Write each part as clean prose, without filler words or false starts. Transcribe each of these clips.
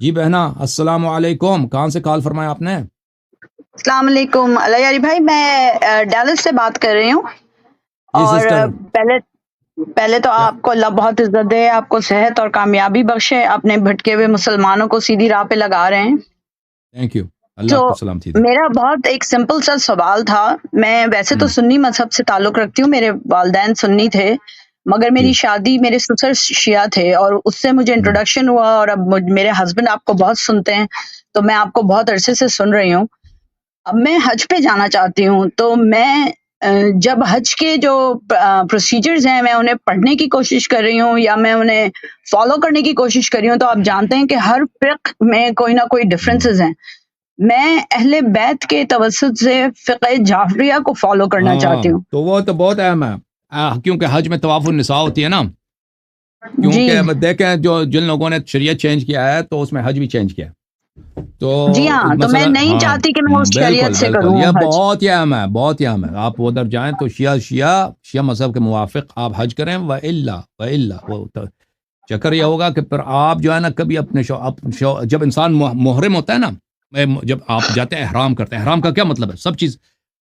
جی بہنا السلام علیکم، کہاں سے کال فرمایا آپ نے؟ السلام علیکم اللہ یاری بھائی، میں ڈیلس سے بات کر رہی ہوں. جی اور سسٹر. پہلے تو کیا؟ آپ کو اللہ بہت عزت دے، آپ کو صحت اور کامیابی بخشے، اپنے بھٹکے ہوئے مسلمانوں کو سیدھی راہ پہ لگا رہے ہیں. تھینک یو، اللہ تو آپ کو سلامتی دے. میرا بہت ایک سمپل سا سوال تھا. میں ویسے تو سنی مذہب سے تعلق رکھتی ہوں، میرے والدین سنی تھے، مگر میری جی. شادی میرے سسر شیعہ تھے، اور اس سے مجھے انٹروڈکشن ہوا، اور اب میرے ہسبینڈ آپ کو بہت سنتے ہیں، تو میں آپ کو بہت عرصے سے سن رہی ہوں. اب میں حج پہ جانا چاہتی ہوں، تو میں جب حج کے جو پروسیجرز ہیں میں انہیں پڑھنے کی کوشش کر رہی ہوں یا میں انہیں فالو کرنے کی کوشش کر رہی ہوں، تو آپ جانتے ہیں کہ ہر فقہ میں کوئی نہ کوئی ڈفرینسز ہیں. میں اہل بیت کے توسط سے فقہ جعفریہ کو فالو کرنا چاہتی ہوں. تو وہ تو بہت اہم ہے، کیونکہ حج میں طواف النساء ہوتی ہے نا. جی کیونکہ دیکھیں جن لوگوں نے شریعت چینج کیا ہے تو اس میں حج بھی چینج کیا ہے. تو جی ہاں، تو میں مثلا نہیں چاہتی کہ میں اس بالکل شریعت سے بالکل، کروں یہ حج. بہت ہی اہم ہے، بہت ہی اہم ہے. آپ ادھر جائیں تو شیعہ مذہب کے موافق آپ حج کریں، و الا وہ چکر یہ ہوگا کہ پھر آپ جو ہے نا کبھی اپنے جب انسان محرم ہوتا ہے نا، جب آپ جاتے ہیں احرام کرتے ہیں، احرام کا کیا مطلب ہے؟ سب چیز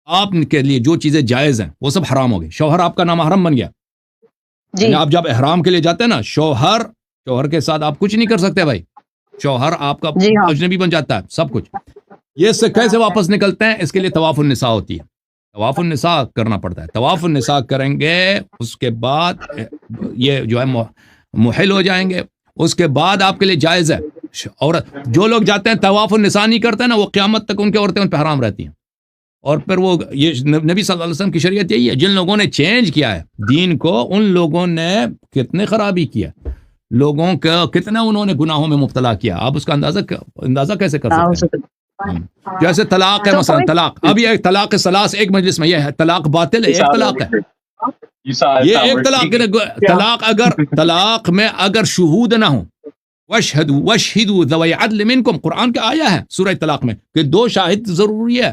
آپ کے لیے جو چیزیں جائز ہیں وہ سب حرام ہو گئی. شوہر آپ کا نامحرم بن گیا. جی یعنی آپ جب احرام کے لیے جاتے ہیں نا، شوہر کے ساتھ آپ کچھ نہیں کر سکتے بھائی. شوہر آپ کا جی ہاں اجنبی بن جاتا ہے سب کچھ. یہ اس سے کیسے واپس نکلتے ہیں؟ اس کے لیے طواف النساء ہوتی ہے. طواف النساء کرنا پڑتا ہے. طواف النساء کریں گے، اس کے بعد یہ جو ہے محل ہو جائیں گے. اس کے بعد آپ کے لیے جائز ہے. اور جو لوگ جاتے ہیں طواف النساء نہیں کرتے نا، وہ قیامت تک ان کے عورتیں ان پہ حرام رہتی ہیں. اور پھر وہ یہ نبی صلی اللہ علیہ وسلم کی شریعت یہی ہے. جن لوگوں نے چینج کیا ہے دین کو، ان لوگوں نے کتنے خرابی کیا، لوگوں کا کتنا انہوں نے گناہوں میں مبتلا کیا. آپ اس کا اندازہ کیسے کر سکتے ہیں؟ جیسے طلاق ہے، تو مثلا کوئی طلاق، اب یہ طلاق ثلاث ایک مجلس میں، یہ ہے طلاق باطل ہے، ایک طلاق ہے. یہ ایک طلاق طلاق میں اگر شہود نہ ہوں، وشہدوا ذوی عدل منکم، قرآن کا آیا ہے سورہ طلاق میں کہ 2 شاہد ضروری ہے.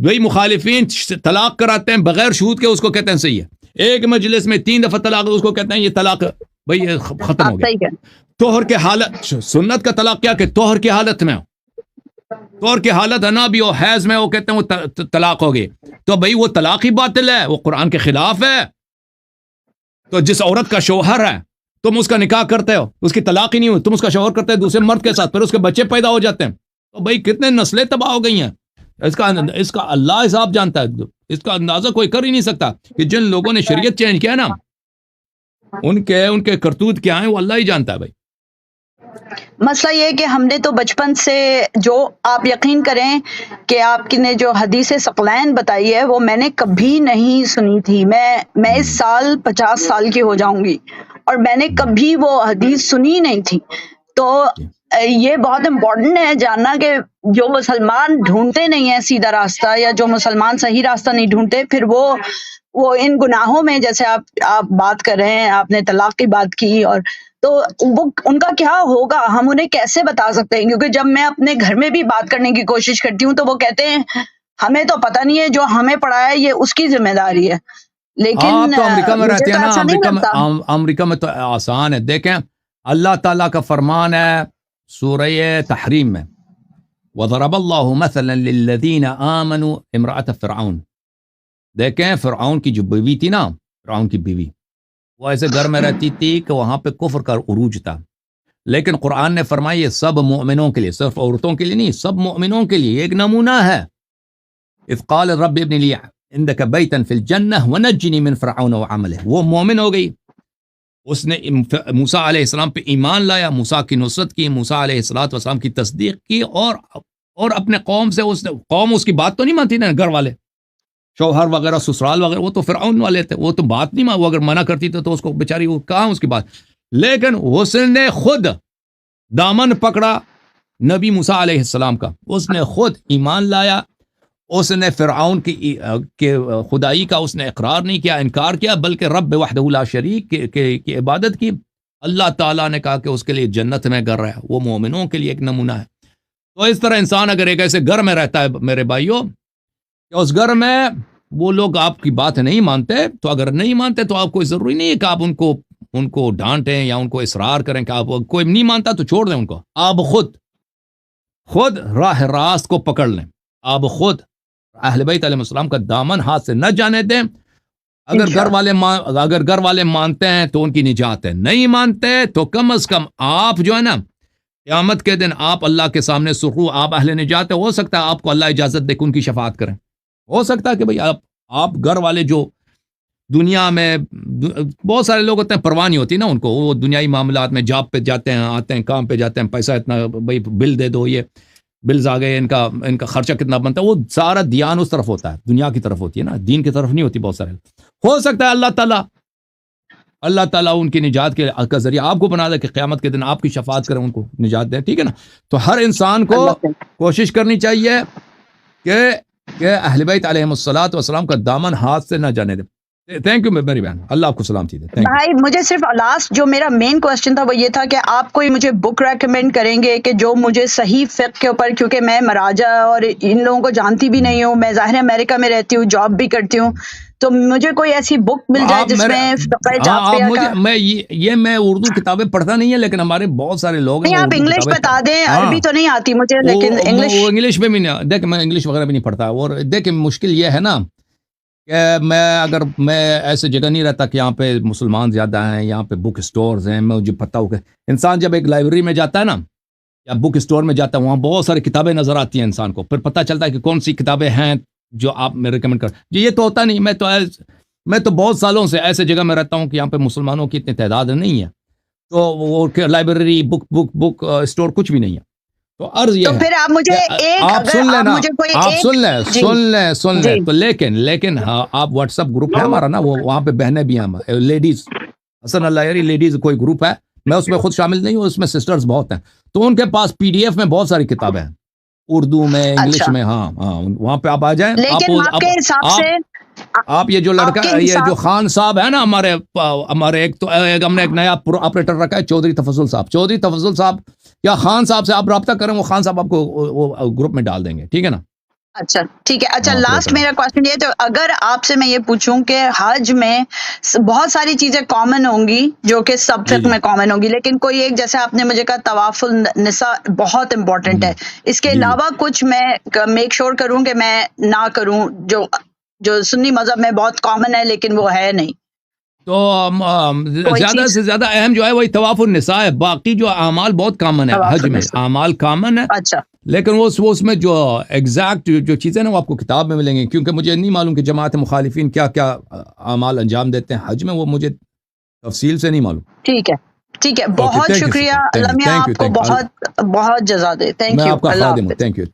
وہی مخالفین طلاق کراتے ہیں بغیر شہود کے، اس کو کہتے ہیں صحیح ہے. ایک مجلس میں 3 دفعہ طلاق، اس کو کہتے ہیں یہ طلاق بھئی یہ ختم ہو آپ گیا. صحیح کہیں. طہر کے حالت، سنت کا طلاق کیا کہ طہر کی حالت میں ہو، طہر کی حالت ہے نا بھی، وہ حیض میں وہ کہتے ہیں وہ طلاق ہو گئی. تو بھئی وہ طلاق ہی باطل ہے، وہ قرآن کے خلاف ہے. تو جس عورت کا شوہر ہے، تم اس کا نکاح کرتے ہو، اس کی طلاق ہی نہیں ہوئی، تم اس کا شوہر کرتے ہو دوسرے مرد کے ساتھ، پھر اس کے بچے پیدا ہو جاتے ہیں، تو بھئی کتنے نسلیں تباہ ہو گئی ہیں. اس کا اللہ حساب جانتا ہے. اس کا اندازہ کوئی کر ہی نہیں سکتا کہ جن لوگوں نے شریعت چینج کیا نا، ان کے کرتوت کیا ہیں وہ اللہ ہی جانتا ہے بھائی. مسئلہ یہ ہے کہ ہم نے تو بچپن سے، جو آپ یقین کریں کہ آپ کی نے جو حدیث ثقلین بتائی ہے وہ میں نے کبھی نہیں سنی تھی. میں اس سال 50 سال کی ہو جاؤں گی اور میں نے کبھی وہ حدیث سنی نہیں تھی. تو یہ بہت امپورٹنٹ ہے جاننا کہ جو مسلمان ڈھونڈتے نہیں ہیں سیدھا راستہ، یا جو مسلمان صحیح راستہ نہیں ڈھونڈتے، پھر وہ ان گناہوں میں، جیسے آپ بات کر رہے ہیں، آپ نے طلاق کی بات کی، اور تو وہ ان کا کیا ہوگا، ہم انہیں کیسے بتا سکتے ہیں؟ کیونکہ جب میں اپنے گھر میں بھی بات کرنے کی کوشش کرتی ہوں تو وہ کہتے ہیں ہمیں تو پتہ نہیں ہے، جو ہمیں پڑھا ہے یہ اس کی ذمہ داری ہے. لیکن آپ تو امریکہ میں مجھے رہتے ہیں تو نا، ایسا نہیں لگتا. امریکہ میں تو آسان ہے. دیکھیں اللہ تعالیٰ کا فرمان ہے سورہ تحریم میں، وَضَرَبَ اللَّهُ مَثَلًا لِلَّذِينَ آمَنُوا امرأة فرعون. دیکھیں فرعون کی جو بیوی تھی نا، فرعون کی بیوی، وہ ایسے گھر میں رہتی تھی کہ وہاں پہ کفر کا عروج تھا. لیکن قرآن نے فرمایا یہ سب مومنوں کے لیے، صرف عورتوں کے لیے نہیں، سب مومنوں کے لیے ایک نمونہ ہے. اذ قال رب ابن لی عندك بیتا فی الجنہ ونجنی من فرعون وعملہ. وہ مومن ہو گئی، اس نے موسیٰ علیہ السلام پہ ایمان لایا، موسیٰ کی نصرت کی، موسیٰ علیہ السلام کی تصدیق کی، اور اپنے قوم سے قوم اس کی بات تو نہیں مانتی نا، گھر والے شوہر وغیرہ سسرال وغیرہ، وہ تو فرعون والے تھے، وہ تو بات نہیں وہ اگر منع کرتی تو اس کو بیچاری وہ کہاں اس کی بات. لیکن اس نے خود دامن پکڑا نبی موسیٰ علیہ السلام کا، اس نے خود ایمان لایا، اس نے فرعون کی خدائی کا اس نے اقرار نہیں کیا، انکار کیا، بلکہ رب وحدہ لا شریک کی عبادت کی. اللہ تعالیٰ نے کہا کہ اس کے لیے جنت میں گھر ہے، وہ مومنوں کے لیے ایک نمونہ ہے. تو اس طرح انسان اگر ایک ایسے گھر میں رہتا ہے میرے بھائیوں، کہ اس گھر میں وہ لوگ آپ کی بات نہیں مانتے، تو اگر نہیں مانتے تو آپ کو ضروری نہیں ہے کہ آپ ان کو ان کو ڈانٹیں یا ان کو اصرار کریں کہ آپ کوئی نہیں مانتا تو چھوڑ دیں ان کو. آپ خود راہ راست کو پکڑ لیں. آپ خود اہل بیت علیہ السلام کا دامن ہاتھ سے نہ جانے دیں. اگر گھر والے مانتے ہیں تو ان کی نجات ہے, نہیں مانتے تو کم از کم آپ جو ہے نا قیامت کے دن آپ اللہ کے سامنے سرخرو, آپ اہل نجات ہے. ہو سکتا ہے آپ کو اللہ اجازت دے کہ ان کی شفاعت کریں. ہو سکتا ہے کہ بھئی آپ گھر والے جو دنیا میں بہت سارے لوگ ہوتے ہیں, پرواہ نہیں ہوتی نا ان کو, وہ دنیائی معاملات میں جاب پہ جاتے ہیں, آتے ہیں, کام پہ جاتے ہیں, پیسہ اتنا بھئی بل دے دو, یہ بلز آ گئے, ان کا خرچہ کتنا بنتا ہے, وہ سارا دھیان اس طرف ہوتا ہے, دنیا کی طرف ہوتی ہے نا, دین کی طرف نہیں ہوتی بہت سارے. ہو سکتا ہے اللہ تعالیٰ ان کی نجات کا ذریعہ آپ کو بنا دے کہ قیامت کے دن آپ کی شفاعت کریں, ان کو نجات دیں. ٹھیک ہے نا. تو ہر انسان کو کوشش کرنی چاہیے کہ اہل بیت علیہم الصلوۃ والسلام کا دامن ہاتھ سے نہ جانے دے. تھینک یو میری بہن, اللہ آپ کو سلامتی دے. بھائی مجھے صرف لاسٹ جو میرا مین کوسچن تھا وہ یہ تھا کہ آپ کوئی مجھے بک ریکمینڈ کریں گے کہ جو مجھے صحیح فقہ کے اوپر, کیونکہ میں مراجع اور ان لوگوں کو جانتی بھی نہیں ہوں, میں ظاہر امریکہ میں رہتی ہوں, جاب بھی کرتی ہوں, تو مجھے کوئی ایسی بک مل جائے جس میں فقہ جعفریہ کا. میں اردو کتابیں پڑھتا نہیں ہے, لیکن ہمارے بہت سارے لوگ نہیں, آپ انگلش بتا دیں, عربی تو نہیں آتی مجھے, لیکن انگلش میں بھی نہیں. دیکھ میں انگلش وغیرہ بھی نہیں پڑھتا, اور دیکھ مشکل یہ ہے نا کہ میں ایسے جگہ نہیں رہتا کہ یہاں پہ مسلمان زیادہ ہیں, یہاں پہ بک سٹورز ہیں. مجھے پتہ ہو کہ انسان جب ایک لائبریری میں جاتا ہے نا یا بک سٹور میں جاتا ہے, وہاں بہت ساری کتابیں نظر آتی ہیں انسان کو, پھر پتہ چلتا ہے کہ کون سی کتابیں ہیں جو آپ میں ریکمنڈ کر. یہ تو ہوتا نہیں. میں تو بہت سالوں سے ایسے جگہ میں رہتا ہوں کہ یہاں پہ مسلمانوں کی اتنی تعداد نہیں ہے, تو وہ لائبریری بک سٹور کچھ بھی نہیں ہے. تو عرض یہ ہے, پھر آپ مجھے آپ سن لیں نا, آپ سن لیں تو لیکن ہاں, آپ واٹس ایپ گروپ ہے ہمارا نا, وہ وہاں پہ بہنیں بھی ہیں, لیڈیز, حسن اللہ یاری لیڈیز کوئی گروپ ہے, میں اس میں خود شامل نہیں ہوں, اس میں سسٹرز بہت ہیں, تو ان کے پاس PDF میں بہت ساری کتابیں ہیں, اردو میں, انگلش میں. ہاں وہاں پہ آپ آ جائیں. آپ یہ جو لڑکا, یہ جو خان صاحب ہے نا, ہمارے ایک ہم نے ایک نیا آپریٹر رکھا ہے, چودھری تفضل صاحب یا خان صاحب سے آپ رابطہ کریں, وہ خان صاحب آپ کو وہ گروپ میں ڈال دیں گے. ٹھیک ہے نا. اچھا ٹھیک ہے. اچھا لاسٹ میرا کوشچن یہ, تو اگر آپ سے میں یہ پوچھوں کہ حج میں بہت ساری چیزیں کامن ہوں گی جو کہ سب فقہ میں کامن ہوں گی, لیکن کوئی ایک, جیسے آپ نے مجھے کہا طواف النساء بہت امپورٹنٹ ہے, اس کے علاوہ کچھ میں میک شور کروں کہ میں نہ کروں جو سنی مذہب میں بہت کامن ہے لیکن وہ ہے نہیں. تو زیادہ سے زیادہ اہم جو ہے وہی طواف النساء ہے. باقی جو اعمال بہت کامن ہے, حج میں اعمال کامن ہے. اچھا, لیکن وہ اس میں جو ایگزیکٹ جو چیزیں نا وہ آپ کو کتاب میں ملیں گی, کیونکہ مجھے نہیں معلوم کہ جماعت مخالفین کیا کیا اعمال انجام دیتے ہیں حج میں, وہ مجھے تفصیل سے نہیں معلوم. ٹھیک ہے, بہت شکریہ. اللہ میاں آپ کو بہت بہت جزا دے. Thank you. میں آپ کا خادم ہوں. Thank you.